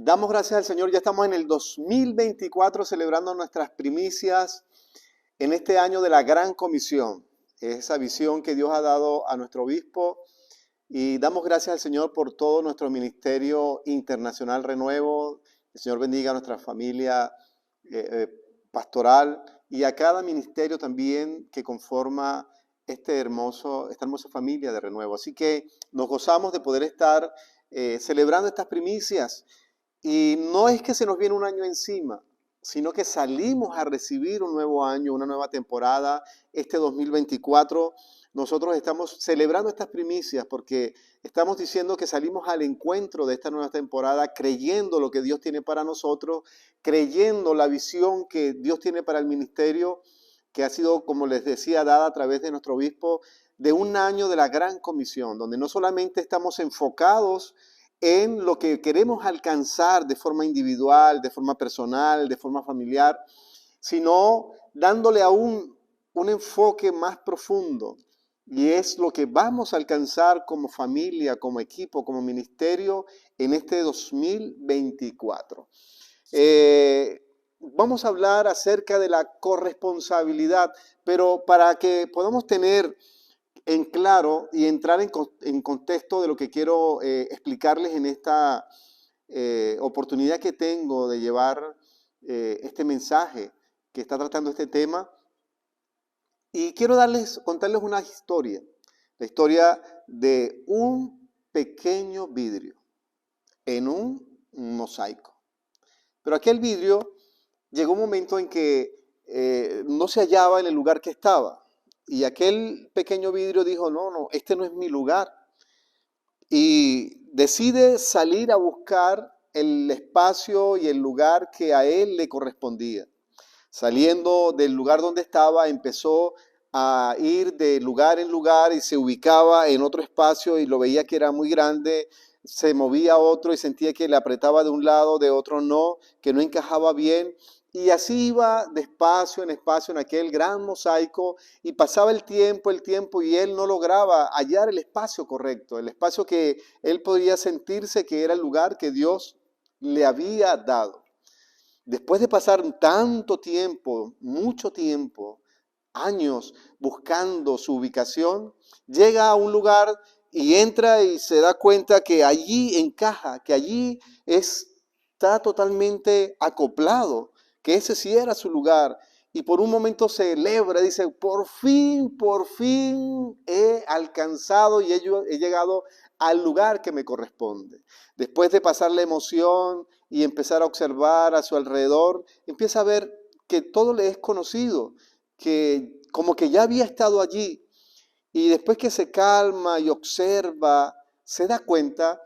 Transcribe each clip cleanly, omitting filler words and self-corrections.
Damos gracias al Señor, ya estamos en el 2024 celebrando nuestras primicias en este año de la Gran Comisión, esa visión que Dios ha dado a nuestro obispo, y damos gracias al Señor por todo nuestro ministerio internacional Renuevo. El Señor bendiga a nuestra familia pastoral y a cada ministerio también que conforma esta hermosa familia de Renuevo. Así que nos gozamos de poder estar celebrando estas primicias. Y no es que se nos viene un año encima, sino que salimos a recibir un nuevo año, una nueva temporada, este 2024. Nosotros estamos celebrando estas primicias porque estamos diciendo que salimos al encuentro de esta nueva temporada, creyendo lo que Dios tiene para nosotros, creyendo la visión que Dios tiene para el ministerio, que ha sido, como les decía, dada a través de nuestro obispo, de un año de la Gran Comisión, donde no solamente estamos enfocados en lo que queremos alcanzar de forma individual, de forma personal, de forma familiar, sino dándole aún un enfoque más profundo. Y es lo que vamos a alcanzar como familia, como equipo, como ministerio en este 2024. Vamos a hablar acerca de la corresponsabilidad, pero para que podamos tener en claro y entrar en contexto de lo que quiero explicarles en esta oportunidad que tengo de llevar este mensaje que está tratando este tema. Y quiero contarles una historia, la historia de un pequeño vidrio en un mosaico. Pero aquel vidrio llegó un momento en que no se hallaba en el lugar que estaba. Y aquel pequeño vidrio dijo, no, este no es mi lugar. Y decide salir a buscar el espacio y el lugar que a él le correspondía. Saliendo del lugar donde estaba, empezó a ir de lugar en lugar y se ubicaba en otro espacio y lo veía que era muy grande, se movía a otro y sentía que le apretaba de un lado, de otro no, que no encajaba bien. Y así iba de espacio en aquel gran mosaico y pasaba el tiempo y él no lograba hallar el espacio correcto, el espacio que él podía sentirse que era el lugar que Dios le había dado. Después de pasar tanto tiempo, mucho tiempo, años buscando su ubicación, llega a un lugar y entra y se da cuenta que allí encaja, que allí está totalmente acoplado, que ese sí era su lugar. Y por un momento celebra, dice, por fin he alcanzado y he llegado al lugar que me corresponde. Después de pasar la emoción y empezar a observar a su alrededor, empieza a ver que todo le es conocido, que como que ya había estado allí. Y después que se calma y observa, se da cuenta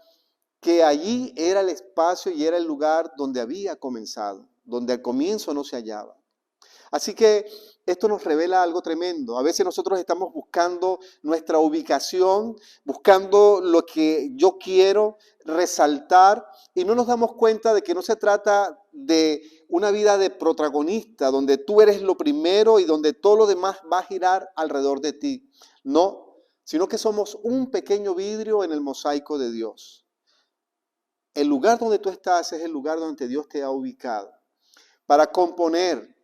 que allí era el espacio y era el lugar donde había comenzado, donde al comienzo no se hallaba. Así que esto nos revela algo tremendo. A veces nosotros estamos buscando nuestra ubicación, buscando lo que yo quiero resaltar y no nos damos cuenta de que no se trata de una vida de protagonista, donde tú eres lo primero y donde todo lo demás va a girar alrededor de ti. No, sino que somos un pequeño vidrio en el mosaico de Dios. El lugar donde tú estás es el lugar donde Dios te ha ubicado para componer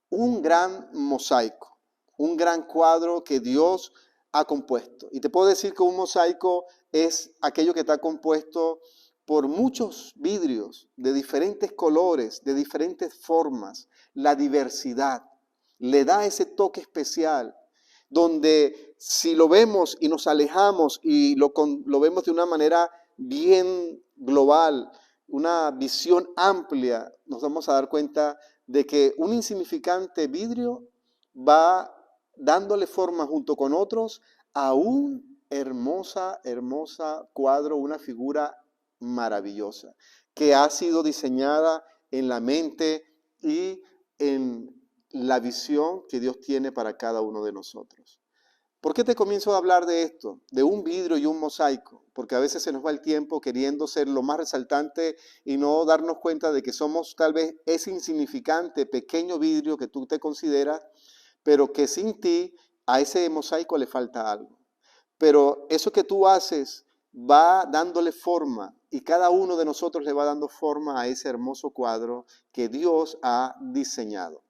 un gran mosaico, un gran cuadro que Dios ha compuesto. Y te puedo decir que un mosaico es aquello que está compuesto por muchos vidrios de diferentes colores, de diferentes formas. La diversidad le da ese toque especial, donde si lo vemos y nos alejamos y lo vemos de una manera bien global, una visión amplia, nos vamos a dar cuenta de que un insignificante vidrio va dándole forma junto con otros a un hermosa cuadro, una figura maravillosa que ha sido diseñada en la mente y en la visión que Dios tiene para cada uno de nosotros. ¿Por qué te comienzo a hablar de esto? De un vidrio y un mosaico. Porque a veces se nos va el tiempo queriendo ser lo más resaltante y no darnos cuenta de que somos tal vez ese insignificante pequeño vidrio que tú te consideras, pero que sin ti a ese mosaico le falta algo. pero eso que tú haces va dándole forma y cada uno de nosotros le va dando forma a ese hermoso cuadro que Dios ha diseñado.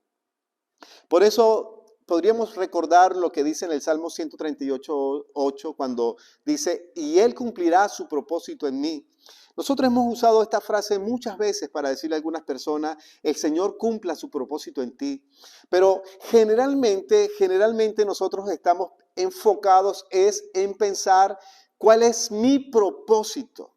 Por eso podríamos recordar lo que dice en el Salmo 138:8 cuando dice, y Él cumplirá su propósito en mí. Nosotros hemos usado esta frase muchas veces para decirle a algunas personas, el Señor cumpla su propósito en ti. Pero generalmente nosotros estamos enfocados en pensar cuál es mi propósito.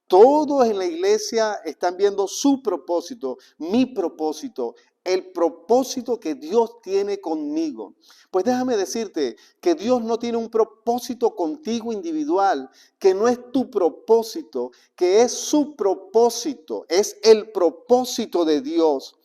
Todos en la iglesia están viendo su propósito, mi propósito, el propósito que Dios tiene conmigo. Pues déjame decirte que Dios no tiene un propósito contigo individual, que no es tu propósito, que es su propósito, es el propósito de Dios.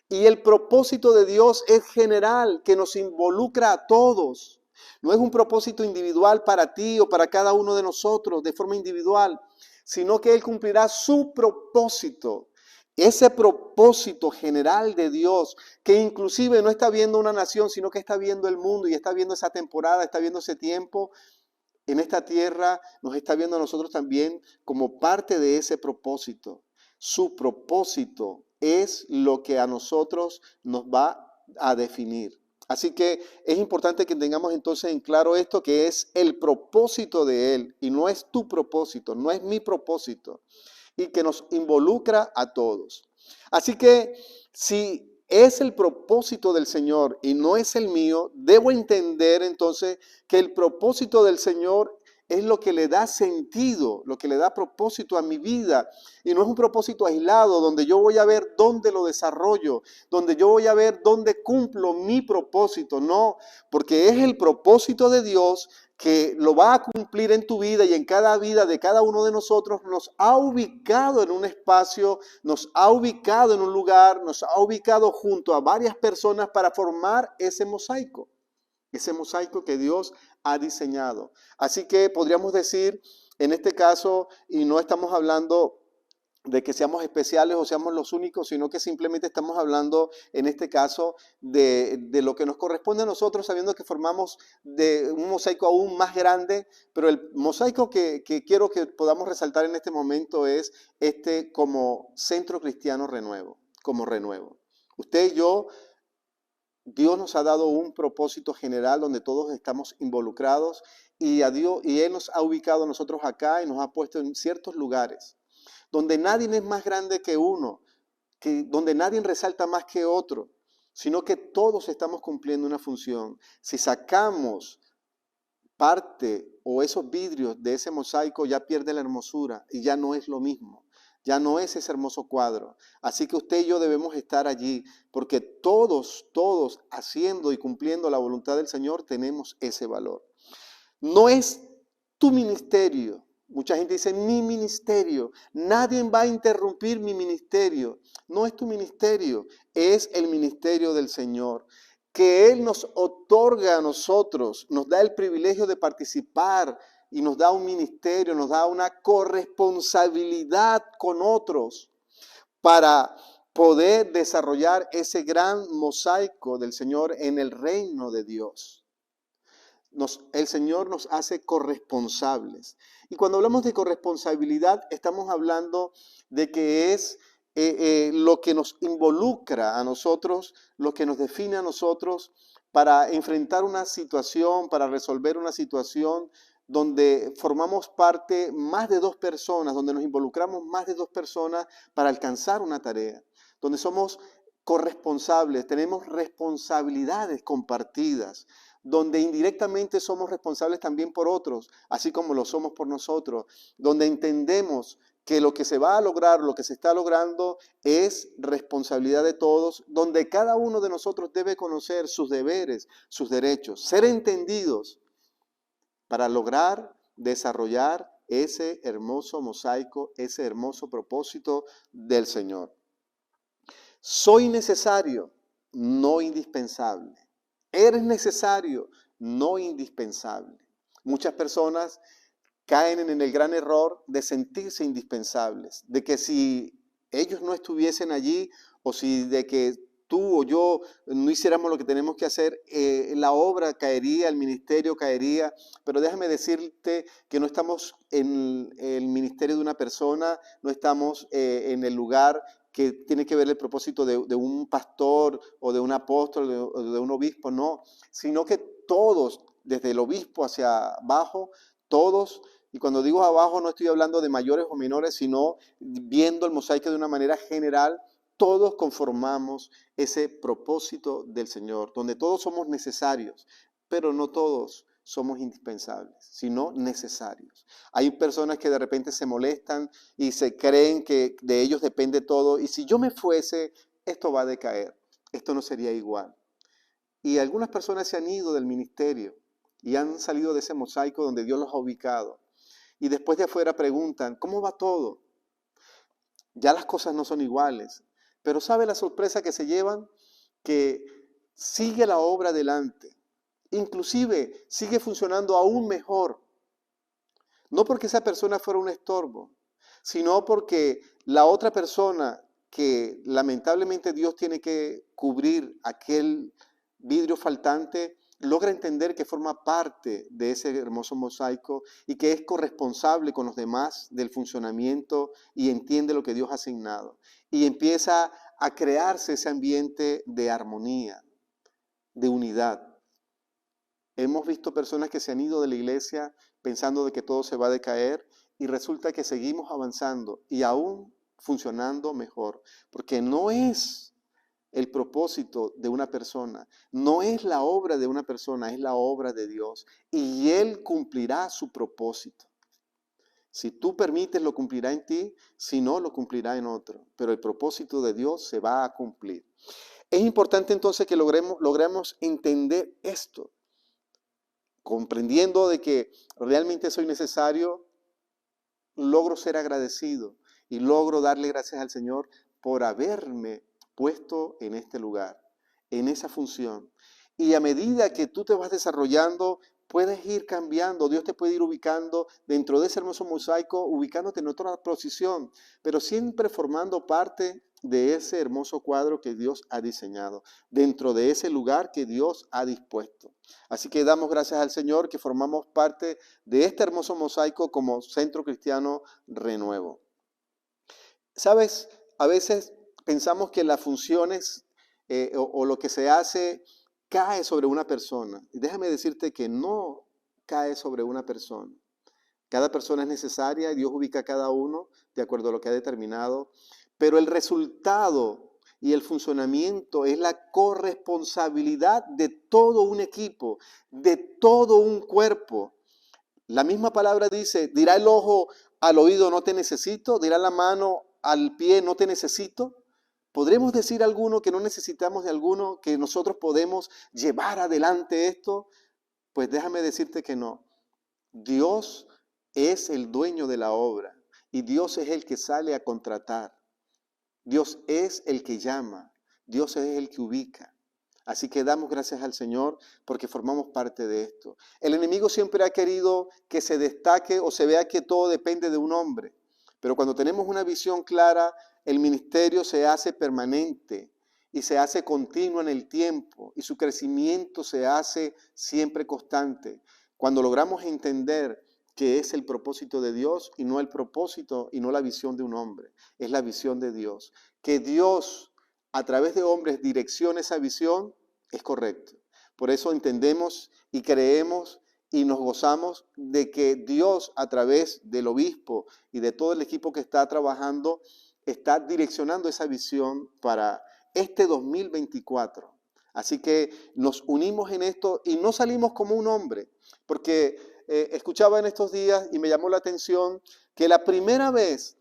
Y el propósito de Dios es general, que nos involucra a todos. No es un propósito individual para ti o para cada uno de nosotros de forma individual, sino que Él cumplirá su propósito. Ese propósito general de Dios, que inclusive no está viendo una nación, sino que está viendo el mundo y está viendo esa temporada, está viendo ese tiempo en esta tierra, nos está viendo a nosotros también como parte de ese propósito. Su propósito es lo que a nosotros nos va a definir. Así que es importante que tengamos entonces en claro esto, que es el propósito de Él y no es tu propósito, no es mi propósito, y que nos involucra a todos. Así que si es el propósito del Señor y no es el mío, debo entender entonces que el propósito del Señor es lo que le da sentido, lo que le da propósito a mi vida. Y no es un propósito aislado donde yo voy a ver dónde lo desarrollo, donde yo voy a ver dónde cumplo mi propósito. No, porque es el propósito de Dios que lo va a cumplir en tu vida y en cada vida de cada uno de nosotros. Nos ha ubicado en un espacio, nos ha ubicado en un lugar, nos ha ubicado junto a varias personas para formar ese mosaico que Dios ha diseñado. Así que podríamos decir, en este caso, y no estamos hablando de que seamos especiales o seamos los únicos, sino que simplemente estamos hablando, en este caso, de lo que nos corresponde a nosotros, sabiendo que formamos de un mosaico aún más grande, pero el mosaico que quiero que podamos resaltar en este momento es este como Centro Cristiano Renuevo, como Renuevo. Usted y yo, Dios nos ha dado un propósito general donde todos estamos involucrados y Él nos ha ubicado a nosotros acá y nos ha puesto en ciertos lugares donde nadie es más grande que uno, donde nadie resalta más que otro, sino que todos estamos cumpliendo una función. Si sacamos parte o esos vidrios de ese mosaico, ya pierde la hermosura y ya no es lo mismo. Ya no es ese hermoso cuadro. Así que usted y yo debemos estar allí, porque todos haciendo y cumpliendo la voluntad del Señor tenemos ese valor. No es tu ministerio. Mucha gente dice, mi ministerio. Nadie va a interrumpir mi ministerio. No es tu ministerio, es el ministerio del Señor. Que Él nos otorga a nosotros, nos da el privilegio de participar y nos da un ministerio, nos da una corresponsabilidad con otros para poder desarrollar ese gran mosaico del Señor en el reino de Dios. El Señor nos hace corresponsables. Y cuando hablamos de corresponsabilidad, estamos hablando de que es lo que nos involucra a nosotros, lo que nos define a nosotros para enfrentar una situación, para resolver una situación donde formamos parte más de dos personas, donde nos involucramos más de dos personas para alcanzar una tarea, donde somos corresponsables, tenemos responsabilidades compartidas, donde indirectamente somos responsables también por otros, así como lo somos por nosotros, donde entendemos que lo que se va a lograr, lo que se está logrando es responsabilidad de todos, donde cada uno de nosotros debe conocer sus deberes, sus derechos, ser entendidos para lograr desarrollar ese hermoso mosaico, ese hermoso propósito del Señor. Soy necesario, no indispensable. Eres necesario, no indispensable. Muchas personas caen en el gran error de sentirse indispensables, de que si ellos no estuviesen allí o si de que tú o yo no hiciéramos lo que tenemos que hacer, la obra caería, el ministerio caería. Pero déjame decirte que no estamos en el ministerio de una persona, no estamos en el lugar que tiene que ver el propósito de un pastor o de un apóstol o de un obispo, no, sino que todos, desde el obispo hacia abajo, todos. Y cuando digo abajo no estoy hablando de mayores o menores, sino viendo el mosaico de una manera general. Todos conformamos ese propósito del Señor, donde todos somos necesarios, pero no todos somos indispensables, sino necesarios. Hay personas que de repente se molestan y se creen que de ellos depende todo, y si yo me fuese, esto va a decaer, esto no sería igual. Y algunas personas se han ido del ministerio y han salido de ese mosaico donde Dios los ha ubicado. Y después de afuera preguntan, ¿cómo va todo? Ya las cosas no son iguales. Pero ¿sabe la sorpresa que se llevan? Que sigue la obra adelante. Inclusive sigue funcionando aún mejor. No porque esa persona fuera un estorbo, sino porque la otra persona que lamentablemente Dios tiene que cubrir aquel vidrio faltante, logra entender que forma parte de ese hermoso mosaico y que es corresponsable con los demás del funcionamiento y entiende lo que Dios ha asignado. Y empieza a crearse ese ambiente de armonía, de unidad. Hemos visto personas que se han ido de la iglesia pensando de que todo se va a decaer y resulta que seguimos avanzando y aún funcionando mejor, porque no es el propósito de una persona, no es la obra de una persona, es la obra de Dios y Él cumplirá su propósito. Si tú permites, lo cumplirá en ti, si no, lo cumplirá en otro, pero el propósito de Dios se va a cumplir. Es importante entonces que logremos entender esto, comprendiendo de que realmente soy necesario, logro ser agradecido y logro darle gracias al Señor por haberme puesto en este lugar, en esa función. Y a medida que tú te vas desarrollando, puedes ir cambiando, Dios te puede ir ubicando dentro de ese hermoso mosaico, ubicándote en otra posición, pero siempre formando parte de ese hermoso cuadro que Dios ha diseñado, dentro de ese lugar que Dios ha dispuesto. Así que damos gracias al Señor que formamos parte de este hermoso mosaico como Centro Cristiano Renuevo. ¿Sabes? A veces pensamos que las funciones o lo que se hace cae sobre una persona. Y déjame decirte que no cae sobre una persona. Cada persona es necesaria y Dios ubica a cada uno de acuerdo a lo que ha determinado. Pero el resultado y el funcionamiento es la corresponsabilidad de todo un equipo, de todo un cuerpo. La misma palabra dice, dirá el ojo al oído, no te necesito, dirá la mano al pie, no te necesito. ¿Podremos decir alguno que no necesitamos de alguno, que nosotros podemos llevar adelante esto? Pues déjame decirte que no. Dios es el dueño de la obra y Dios es el que sale a contratar. Dios es el que llama, Dios es el que ubica. Así que damos gracias al Señor porque formamos parte de esto. El enemigo siempre ha querido que se destaque o se vea que todo depende de un hombre. Pero cuando tenemos una visión clara, el ministerio se hace permanente y se hace continuo en el tiempo y su crecimiento se hace siempre constante. Cuando logramos entender que es el propósito de Dios y no el propósito y no la visión de un hombre, es la visión de Dios. Que Dios a través de hombres direccione esa visión es correcto. Por eso entendemos y creemos y nos gozamos de que Dios a través del obispo y de todo el equipo que está trabajando está direccionando esa visión para este 2024. Así que nos unimos en esto y no salimos como un hombre, porque escuchaba en estos días y me llamó la atención que la primera vez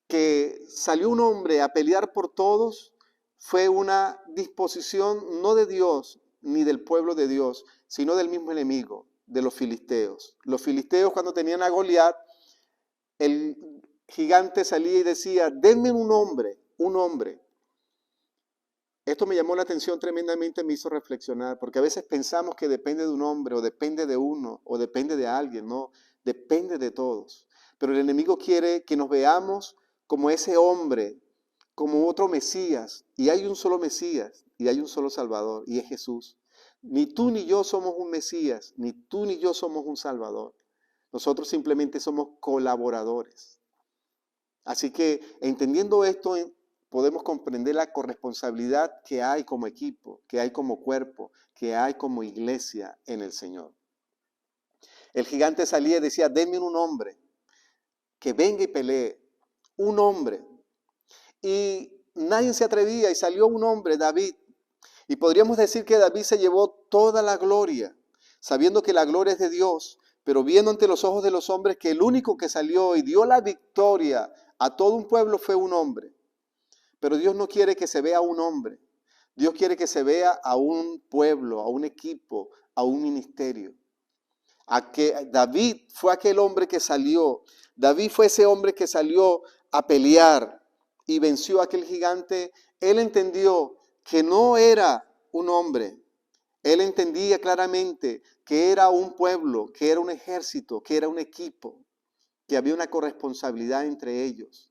que salió un hombre a pelear por todos fue una disposición no de Dios ni del pueblo de Dios, sino del mismo enemigo, de los filisteos. Los filisteos cuando tenían a Goliat, el gigante salía y decía, denme un hombre, un hombre. Esto me llamó la atención tremendamente, me hizo reflexionar, porque a veces pensamos que depende de un hombre, o depende de uno, o depende de alguien, no, depende de todos. Pero el enemigo quiere que nos veamos como ese hombre, como otro Mesías. Y hay un solo Mesías y hay un solo Salvador y es Jesús. Ni tú ni yo somos un Mesías, ni tú ni yo somos un Salvador. Nosotros simplemente somos colaboradores. Así que entendiendo esto, podemos comprender la corresponsabilidad que hay como equipo, que hay como cuerpo, que hay como iglesia en el Señor. El gigante salía y decía, denme un hombre que venga y pelee. Un hombre. Y nadie se atrevía y salió un hombre, David. Y podríamos decir que David se llevó toda la gloria, sabiendo que la gloria es de Dios, pero viendo ante los ojos de los hombres que el único que salió y dio la victoria a todo un pueblo fue un hombre. Pero Dios no quiere que se vea a un hombre. Dios quiere que se vea a un pueblo, a un equipo, a un ministerio. David fue aquel hombre que salió. David fue ese hombre que salió a pelear y venció a aquel gigante. Él entendió que no era un hombre. Él entendía claramente que era un pueblo, que era un ejército, que era un equipo, que había una corresponsabilidad entre ellos.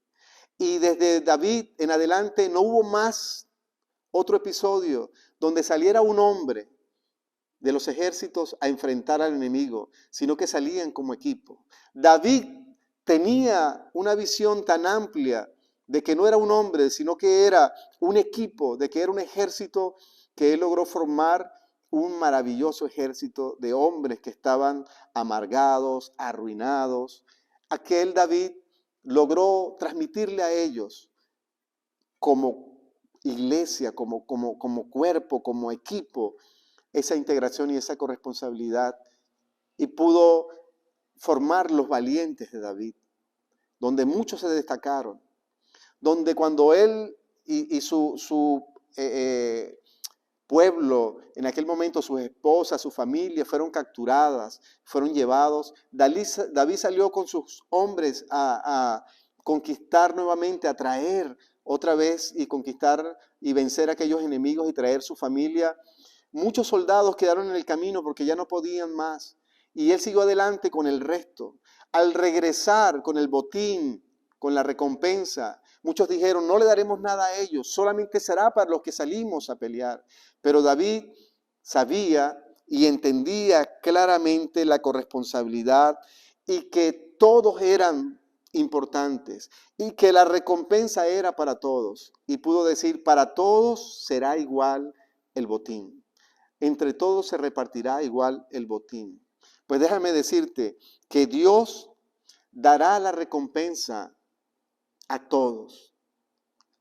Y desde David en adelante no hubo más otro episodio donde saliera un hombre de los ejércitos a enfrentar al enemigo, sino que salían como equipo. David tenía una visión tan amplia de que no era un hombre, sino que era un equipo, de que era un ejército, que él logró formar un maravilloso ejército de hombres que estaban amargados, arruinados. Aquel David logró transmitirle a ellos como iglesia, como cuerpo, como equipo, esa integración y esa corresponsabilidad, y pudo formar los valientes de David, donde muchos se destacaron, donde cuando él y su pueblo, en aquel momento sus esposas, su familia fueron capturadas, fueron llevados, David salió con sus hombres a conquistar nuevamente, a traer otra vez y conquistar y vencer a aquellos enemigos y traer su familia. Muchos soldados quedaron en el camino porque ya no podían más. Y él siguió adelante con el resto. Al regresar con el botín, con la recompensa, muchos dijeron, no le daremos nada a ellos, solamente será para los que salimos a pelear. Pero David sabía y entendía claramente la corresponsabilidad y que todos eran importantes y que la recompensa era para todos. Y pudo decir, para todos será igual el botín. Entre todos se repartirá igual el botín. Pues déjame decirte que Dios dará la recompensa a todos.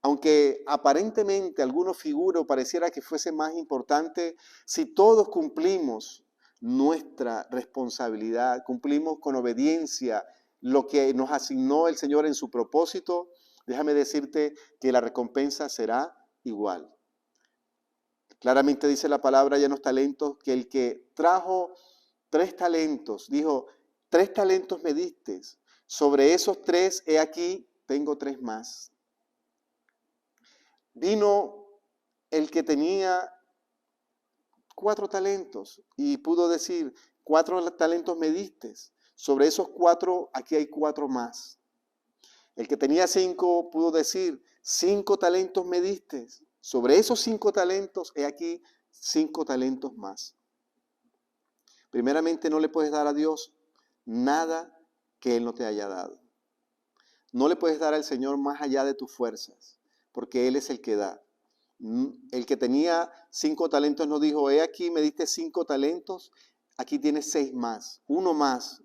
Aunque aparentemente alguno figura o pareciera que fuese más importante, si todos cumplimos nuestra responsabilidad, cumplimos con obediencia lo que nos asignó el Señor en su propósito, déjame decirte que la recompensa será igual. Claramente dice la palabra ya en los talentos que el que trajo 3 talentos, dijo, 3 talentos me diste, sobre esos 3, he aquí, tengo 3 más. Vino el que tenía 4 talentos y pudo decir, 4 talentos me diste, sobre esos 4, aquí hay 4 más. El que tenía 5 pudo decir, 5 talentos me diste, sobre esos 5 talentos, he aquí 5 talentos más. Primeramente, no le puedes dar a Dios nada que Él no te haya dado. No le puedes dar al Señor más allá de tus fuerzas, porque Él es el que da. El que tenía 5 talentos no dijo, he aquí me diste 5 talentos, aquí tienes 6 más, 1 más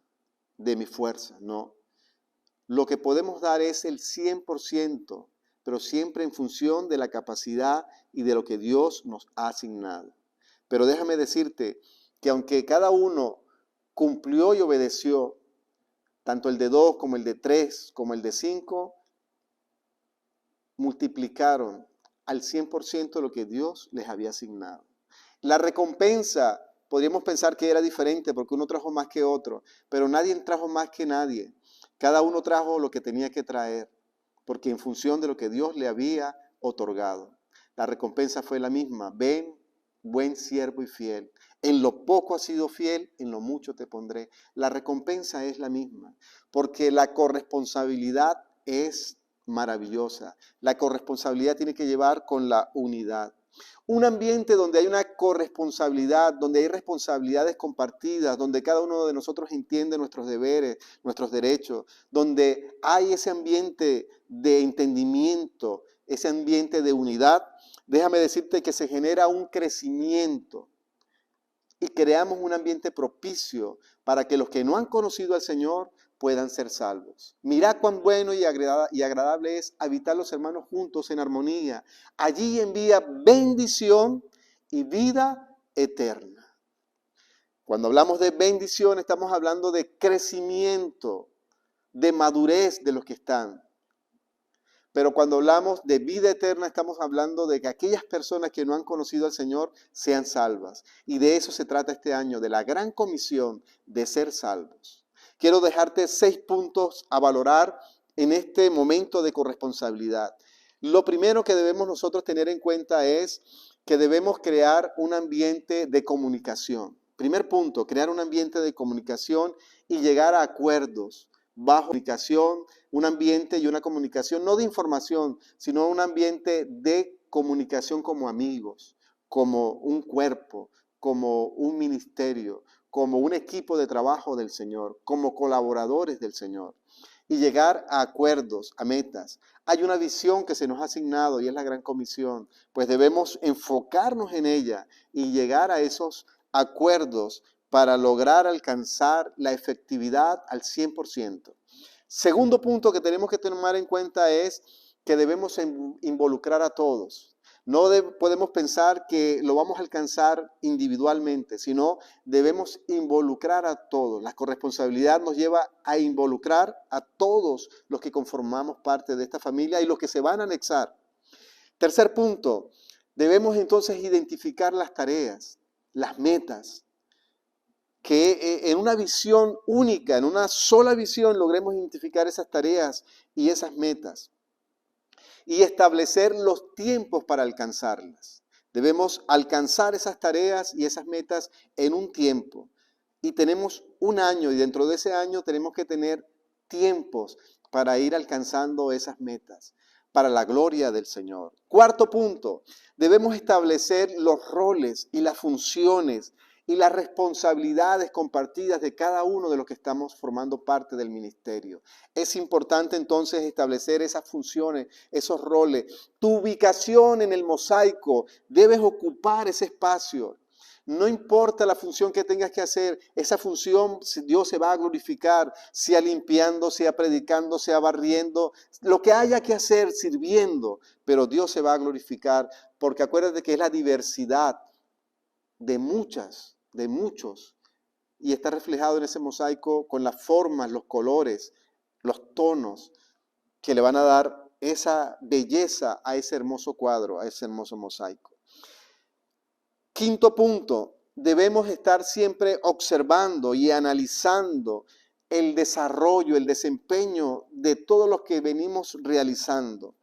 de mi fuerza. No. Lo que podemos dar es el 100%, pero siempre en función de la capacidad y de lo que Dios nos ha asignado. Pero déjame decirte que aunque cada uno cumplió y obedeció, tanto el de 2 como el de 3 como el de 5, multiplicaron al 100% lo que Dios les había asignado. La recompensa, podríamos pensar que era diferente porque uno trajo más que otro, pero nadie trajo más que nadie. Cada uno trajo lo que tenía que traer, porque en función de lo que Dios le había otorgado. La recompensa fue la misma. Ven, buen siervo y fiel. En lo poco has sido fiel, en lo mucho te pondré. La recompensa es la misma, porque la corresponsabilidad es maravillosa. La corresponsabilidad tiene que llevar con la unidad. Un ambiente donde hay una corresponsabilidad, donde hay responsabilidades compartidas, donde cada uno de nosotros entiende nuestros deberes, nuestros derechos, donde hay ese ambiente de entendimiento, ese ambiente de unidad, déjame decirte que se genera un crecimiento y creamos un ambiente propicio para que los que no han conocido al Señor puedan ser salvos. Mirad cuán bueno y agradable es habitar los hermanos juntos en armonía. Allí envía bendición y vida eterna. Cuando hablamos de bendición, estamos hablando de crecimiento, de madurez de los que están. Pero cuando hablamos de vida eterna, estamos hablando de que aquellas personas que no han conocido al Señor sean salvas. Y de eso se trata este año, de la gran comisión de ser salvos. Quiero dejarte 6 puntos a valorar en este momento de corresponsabilidad. Lo primero que debemos nosotros tener en cuenta es que debemos crear un ambiente de comunicación. Primer punto, crear un ambiente de comunicación y llegar a acuerdos bajo comunicación, un ambiente y una comunicación no de información, sino un ambiente de comunicación como amigos, como un cuerpo, como un ministerio, como un equipo de trabajo del Señor, como colaboradores del Señor, y llegar a acuerdos, a metas. Hay una visión que se nos ha asignado y es la gran comisión, pues debemos enfocarnos en ella y llegar a esos acuerdos para lograr alcanzar la efectividad al 100%. Segundo punto que tenemos que tomar en cuenta es que debemos involucrar a todos. No podemos pensar que lo vamos a alcanzar individualmente, sino debemos involucrar a todos. La corresponsabilidad nos lleva a involucrar a todos los que conformamos parte de esta familia y los que se van a anexar. Tercer punto, debemos entonces identificar las tareas, las metas, que en una visión única, en una sola visión, logremos identificar esas tareas y esas metas y establecer los tiempos para alcanzarlas. Debemos alcanzar esas tareas y esas metas en un tiempo. Y tenemos un año y dentro de ese año tenemos que tener tiempos para ir alcanzando esas metas, para la gloria del Señor. Cuarto punto, debemos establecer los roles y las funciones y las responsabilidades compartidas de cada uno de los que estamos formando parte del ministerio. Es importante entonces establecer esas funciones, esos roles. Tu ubicación en el mosaico, debes ocupar ese espacio. No importa la función que tengas que hacer, esa función Dios se va a glorificar, sea limpiando, sea predicando, sea barriendo, lo que haya que hacer sirviendo, pero Dios se va a glorificar, porque acuérdate que es la diversidad de muchos, y está reflejado en ese mosaico con las formas, los colores, los tonos que le van a dar esa belleza a ese hermoso cuadro, a ese hermoso mosaico. Quinto punto, debemos estar siempre observando y analizando el desarrollo, el desempeño de todos los que venimos realizando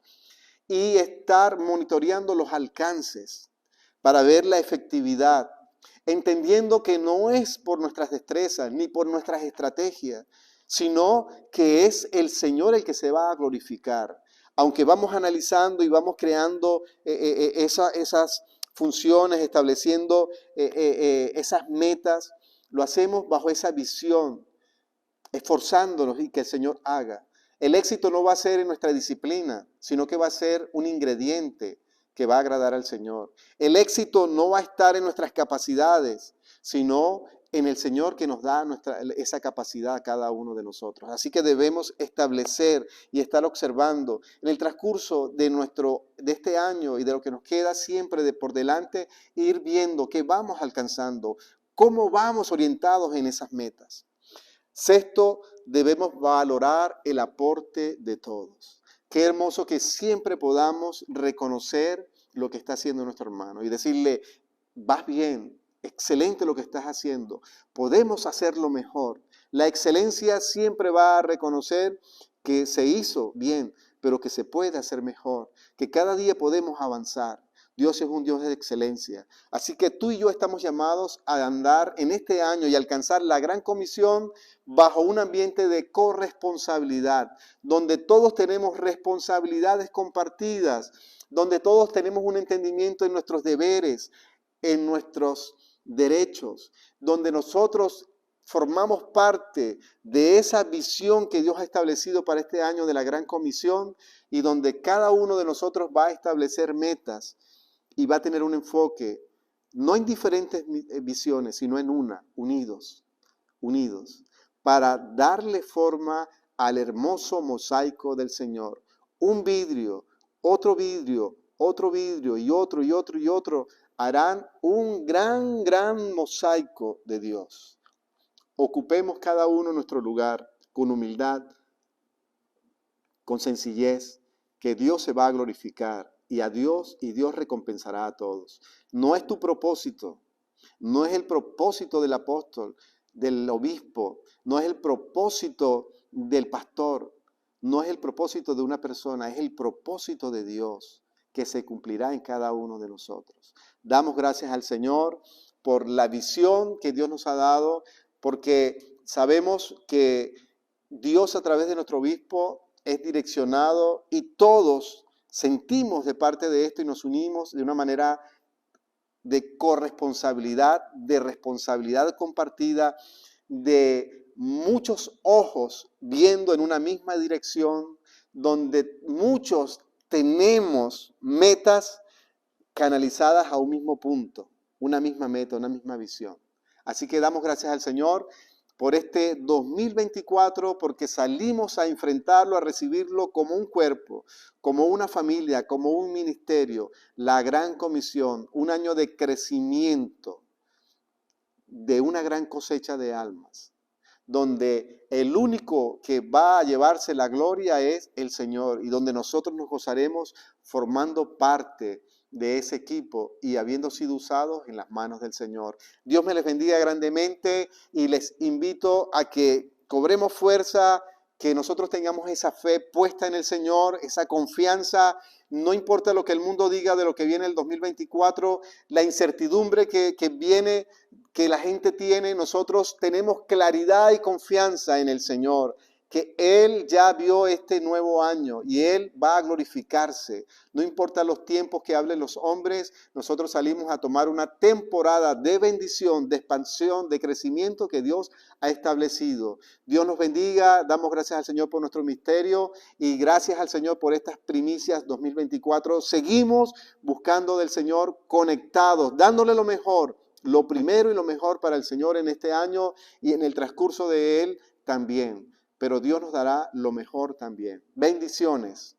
y estar monitoreando los alcances para ver la efectividad, entendiendo que no es por nuestras destrezas ni por nuestras estrategias, sino que es el Señor el que se va a glorificar. Aunque vamos analizando y vamos creando esas funciones, estableciendo esas metas, lo hacemos bajo esa visión, esforzándonos y que el Señor haga. El éxito no va a ser en nuestra disciplina, sino que va a ser un ingrediente que va a agradar al Señor. El éxito no va a estar en nuestras capacidades, sino en el Señor que nos da esa capacidad a cada uno de nosotros. Así que debemos establecer y estar observando en el transcurso de este año y de lo que nos queda siempre por delante, ir viendo qué vamos alcanzando, cómo vamos orientados en esas metas. Sexto, debemos valorar el aporte de todos. Qué hermoso que siempre podamos reconocer lo que está haciendo nuestro hermano y decirle, vas bien, excelente lo que estás haciendo, podemos hacerlo mejor. La excelencia siempre va a reconocer que se hizo bien, pero que se puede hacer mejor, que cada día podemos avanzar. Dios es un Dios de excelencia. Así que tú y yo estamos llamados a andar en este año y alcanzar la gran comisión bajo un ambiente de corresponsabilidad, donde todos tenemos responsabilidades compartidas, donde todos tenemos un entendimiento en nuestros deberes, en nuestros derechos, donde nosotros formamos parte de esa visión que Dios ha establecido para este año de la Gran Comisión y donde cada uno de nosotros va a establecer metas y va a tener un enfoque, no en diferentes visiones, sino en una, unidos, para darle forma al hermoso mosaico del Señor. Un vidrio, otro vidrio, otro vidrio y otro y otro y otro harán un gran mosaico de Dios. Ocupemos cada uno nuestro lugar con humildad, con sencillez, que Dios se va a glorificar y Dios recompensará a todos. No es tu propósito, no es el propósito del apóstol, del obispo, no es el propósito del pastor, no es el propósito de una persona, es el propósito de Dios que se cumplirá en cada uno de nosotros. Damos gracias al Señor por la visión que Dios nos ha dado, porque sabemos que Dios a través de nuestro obispo es direccionado y todos sentimos de parte de esto y nos unimos de una manera de corresponsabilidad, de responsabilidad compartida, de muchos ojos viendo en una misma dirección, donde muchos tenemos metas canalizadas a un mismo punto, una misma meta, una misma visión. Así que damos gracias al Señor por este 2024, porque salimos a enfrentarlo, a recibirlo como un cuerpo, como una familia, como un ministerio, la gran comisión, un año de crecimiento, de una gran cosecha de almas, donde el único que va a llevarse la gloria es el Señor y donde nosotros nos gozaremos formando parte de ese equipo y habiendo sido usados en las manos del Señor. Dios me les bendiga grandemente y les invito a que cobremos fuerza, que nosotros tengamos esa fe puesta en el Señor, esa confianza. No importa lo que el mundo diga de lo que viene el 2024, la incertidumbre que viene, que la gente tiene, nosotros tenemos claridad y confianza en el Señor, que Él ya vio este nuevo año y Él va a glorificarse. No importa los tiempos que hablen los hombres, nosotros salimos a tomar una temporada de bendición, de expansión, de crecimiento que Dios ha establecido. Dios nos bendiga, damos gracias al Señor por nuestro misterio y gracias al Señor por estas primicias 2024. Seguimos buscando del Señor conectados, dándole lo mejor, lo primero y lo mejor para el Señor en este año y en el transcurso de Él también. Pero Dios nos dará lo mejor también. Bendiciones.